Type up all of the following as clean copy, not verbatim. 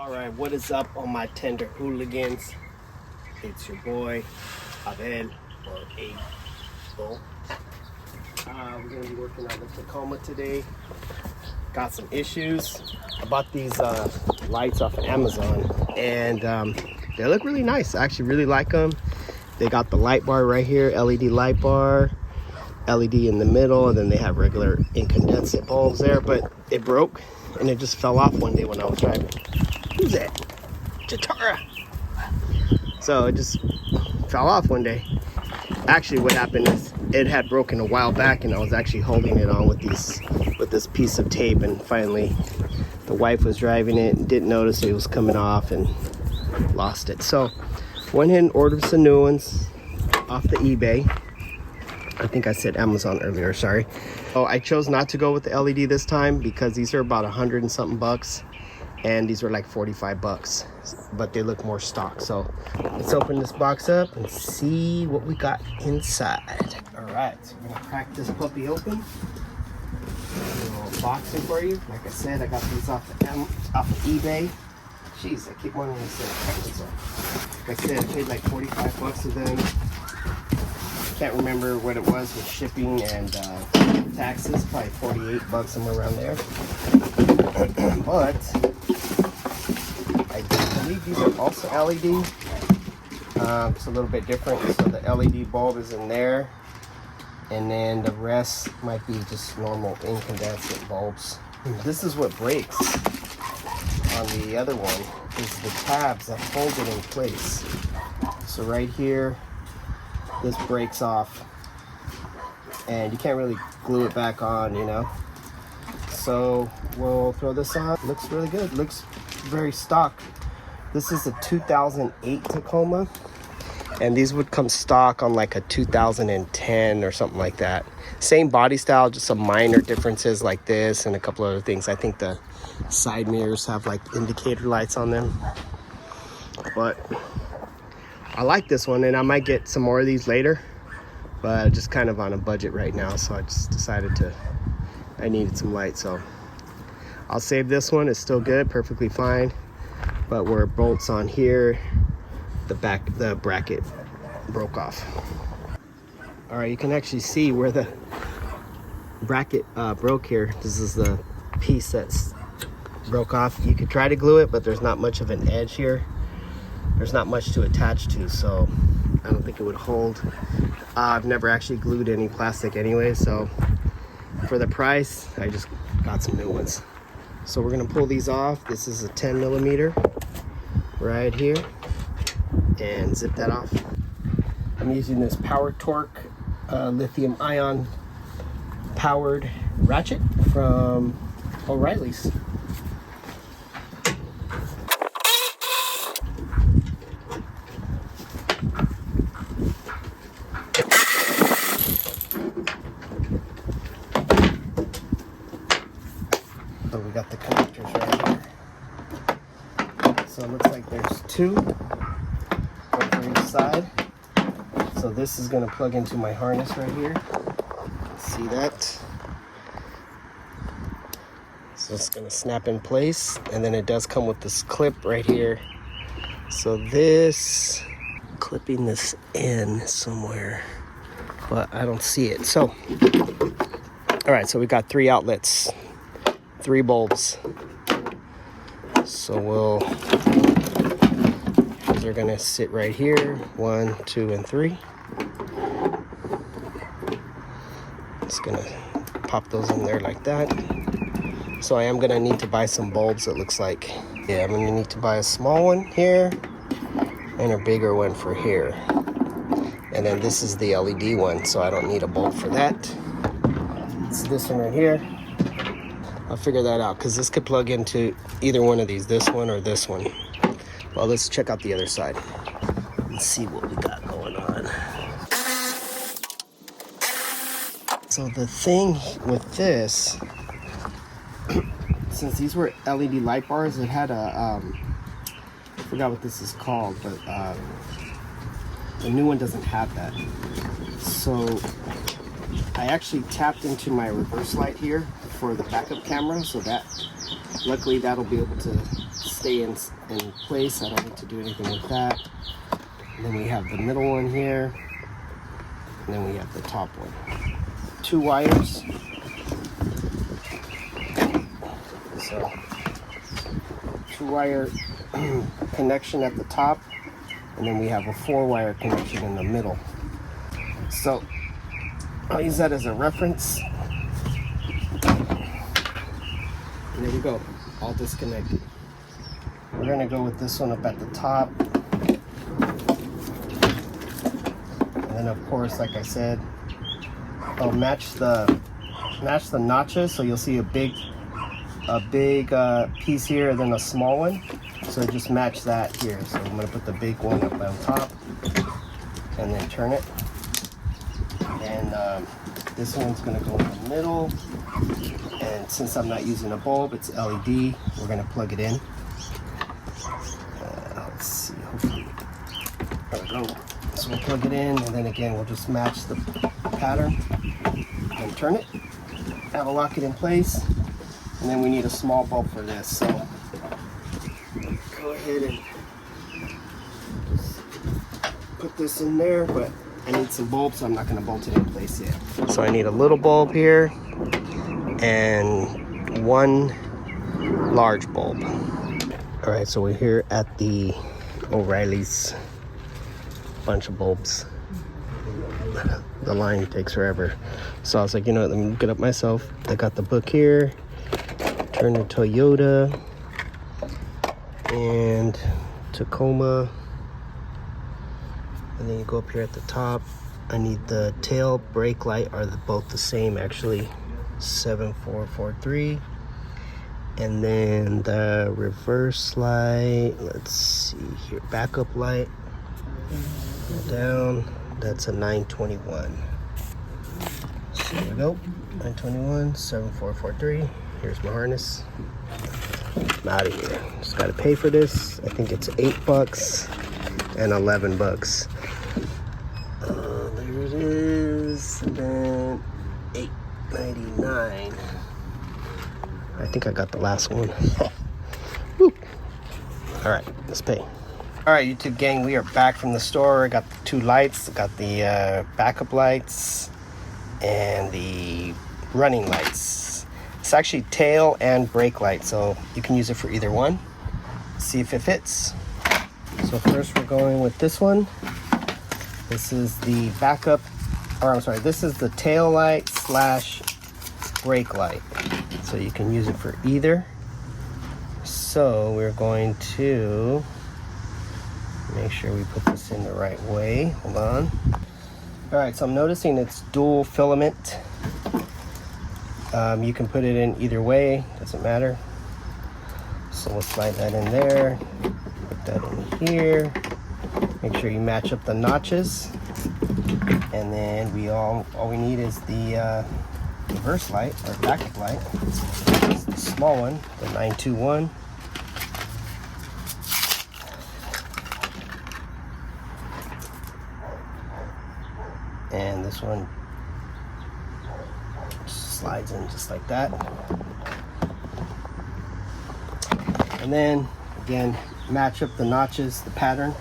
Alright, what is up all my tender hooligans? It's your boy, Abel, or Abel. We're going to be working on the Tacoma today. Got some issues. I bought these lights off of Amazon, and they look really nice. I actually really like them. They got the light bar right here, LED light bar, LED in the middle, and then they have regular incandescent bulbs there, but it broke, and it just fell off one day when I was driving. Who's that? Jatara. So it just fell off one day. Actually, what happened is it had broken a while back, and I was actually holding it on with this piece of tape, and finally the wife was driving it and didn't notice it was coming off and lost it. So went ahead and ordered some new ones off the eBay. I think I said Amazon earlier, sorry. Oh, I chose not to go with the LED this time because these are about 100 and something bucks, and these were like 45 bucks, but they look more stock. So let's open this box up and see what we got inside. All right, so we're gonna crack this puppy open. A little boxing for you. Like I said, I got these off of eBay. Jeez, I keep wanting to say crack this up. Like I said, I paid like 45 bucks for them. Can't remember what it was with shipping and taxes. Probably 48 bucks, somewhere around there. But I do believe these are also LED. It's a little bit different. So the LED bulb is in there, and then the rest might be just normal incandescent bulbs. This is what breaks on the other one, is the tabs that hold it in place. So right here, this breaks off, and you can't really glue it back on, you know. So we'll throw this on. Looks really good. Looks very stock. This is a 2008 Tacoma, and these would come stock on like a 2010 or something like that. Same body style, just some minor differences like this and a couple other things. I think the side mirrors have like indicator lights on them, but I like this one, and I might get some more of these later, but just kind of on a budget right now, so I just decided I needed some light, so I'll save this one. It's still good, perfectly fine, but where it bolts on here, the bracket broke off. All right, you can actually see where the bracket broke here. This is the piece that's broke off. You could try to glue it, but there's not much of an edge here. There's not much to attach to, so I don't think it would hold. I've never actually glued any plastic anyway, so for the price, I just got some new ones. So we're gonna pull these off. This is a 10 millimeter right here, and zip that off. I'm using this Power Torque lithium ion powered ratchet from O'Reilly's. So we got the connectors right here. So it looks like there's two, one for each side. So this is going to plug into my harness right here. See that? So it's going to snap in place, and then it does come with this clip right here. So this, clipping this in somewhere, but I don't see it. So, all right, so we got 3 outlets. 3 bulbs. So they're gonna sit right here. 1, 2, and 3. Just gonna pop those in there like that. So I am gonna need to buy some bulbs, it looks like. Yeah, I'm gonna need to buy a small one here and a bigger one for here. And then this is the LED one, so I don't need a bulb for that. It's this one right here. I'll figure that out, because this could plug into either one of these, this one or this one. Well, let's check out the other side and see what we got going on. So the thing with this, since these were LED light bars, it had a, I forgot what this is called, but the new one doesn't have that. So I actually tapped into my reverse light here for the backup camera, so that luckily that'll be able to stay in place. I don't need to do anything with that. And then we have the middle one here, and then we have the top one. 2 wires. So 2-wire connection at the top, and then we have a 4-wire connection in the middle. So I'll use that as a reference. And there we go, all disconnected. We're gonna go with this one up at the top. And then of course, like I said, I'll match the notches, so you'll see a big piece here and then a small one. So just match that here. So I'm gonna put the big one up on top and then turn it. And this one's gonna go in the middle. And since I'm not using a bulb, it's LED, we're gonna plug it in. Let's see, hopefully, there we go. So we'll plug it in, and then again, we'll just match the pattern and turn it. That'll lock it in place. And then we need a small bulb for this, so go ahead and just put this in there, but I need some bulbs, so I'm not going to bolt it in place yet. So I need a little bulb here and 1 large bulb. All right, so we're here at the O'Reilly's. Bunch of bulbs. The line takes forever. So I was like, you know what, let me look it up myself. I got the book here. Turn to Toyota and Tacoma, and then you go up here at the top. I need the tail brake light, are both the same actually, 7443, and then the reverse light, let's see here, backup light, down, that's a 921. So there we go, 921, 7443. Here's my harness. I'm out of here. Just gotta pay for this. I think it's $8 and $11. There it is. And then $8.99. I think I got the last one. Woo. All right, let's pay. All right, YouTube gang, we are back from the store. I got the 2 lights. I got the backup lights and the running lights. It's actually tail and brake light, so you can use it for either one. See if it fits. So first we're going with this one. This is the backup, or I'm sorry, this is the tail light / brake light. So you can use it for either. So we're going to make sure we put this in the right way. Hold on. All right, so I'm noticing it's dual filament. You can put it in either way, doesn't matter. So we'll slide that in there, put that in here. Make sure you match up the notches. And then all we need is the reverse light, or backup light. It's the small one, the 921. And this one slides in just like that. And then again, match up the notches, the pattern.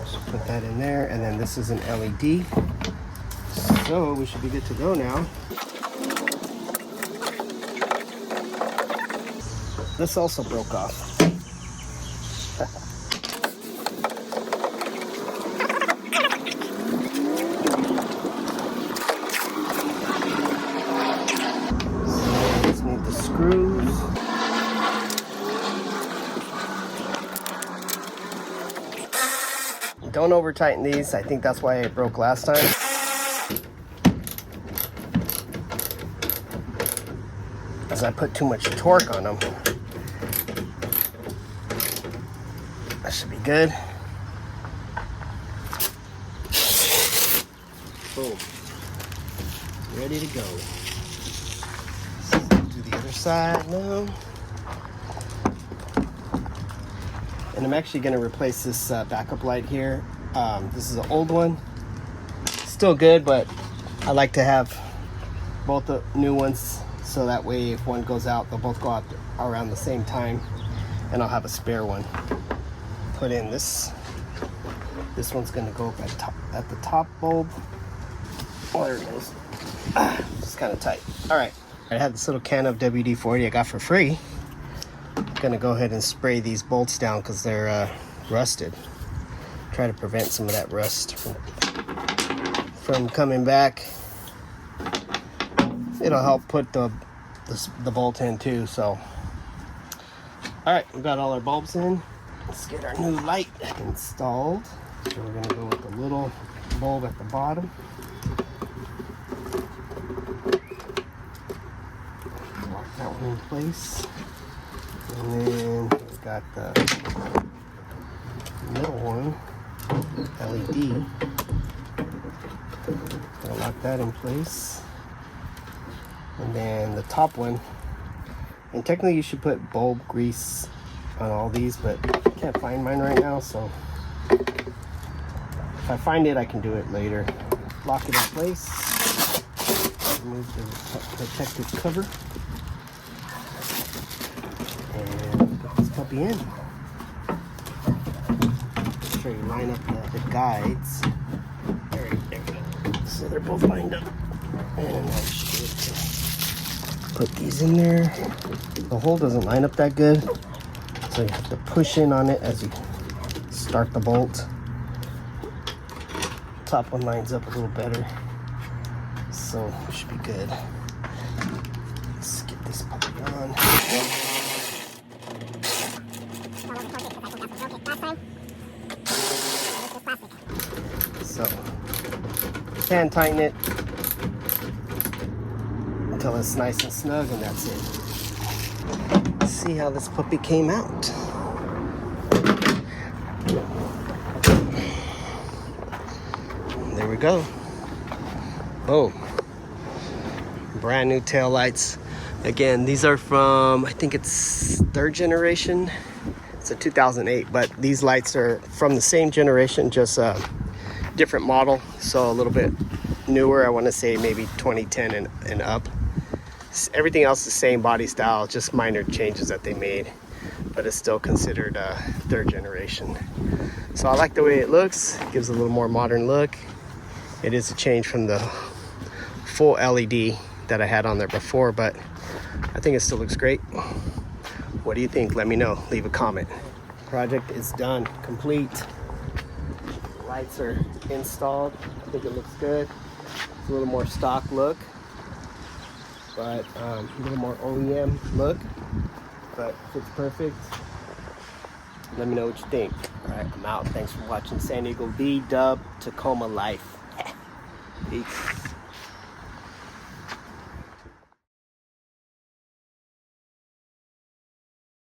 So put that in there, and then this is an LED. So we should be good to go now. This also broke off. Screws. Don't over tighten these. I think that's why it broke last time. As I put too much torque on them. That should be good. Boom. Ready to go. The other side now. And I'm actually going to replace this backup light here This is an old one. Still good, but I like to have both the new ones so that way if one goes out, they'll both go out around the same time, and I'll have a spare one. Put in this. This one's gonna go up at the top bulb. Oh, there it goes. It's kind of tight. All right. I had this little can of WD-40 I got for free. I'm gonna go ahead and spray these bolts down because they're rusted. Try to prevent some of that rust from coming back. It'll help put the bolt in too. So, all right, we got all our bulbs in. Let's get our new light installed. So we're gonna go with the little bulb at the bottom. Lock that one in place. And then we've got the middle one, LED. Gonna lock that in place. And then the top one, and technically you should put bulb grease on all these, but I can't find mine right now, so if I find it, I can do it later. Lock it in place. Remove the protective cover. And put this puppy in. Make sure you line up the guides. There we go. So they're both lined up. And I should put these in there. The hole doesn't line up that good, so you have to push in on it as you start the bolt. Top one lines up a little better, so it should be good. Let's get this puppy on. So, hand tighten it until it's nice and snug, and that's it. Let's see how this puppy came out. There we go. Boom. Brand new tail lights. Again, these are from, I think it's 3rd generation. It's a 2008, but these lights are from the same generation, just a different model. So a little bit newer. I want to say maybe 2010 and up. Everything else the same body style, just minor changes that they made, but it's still considered a 3rd generation. So I like the way it looks. It gives a little more modern look. It is a change from the full LED that I had on there before, but I think it still looks great. What do you think? Let me know. Leave a comment. Project is done, complete. Lights are installed. I think it looks good. It's a little more stock look, but a little more OEM look, but fits perfect. Let me know what you think. All right, I'm out. Thanks for watching San Diego B-Dub Tacoma Life. Peace.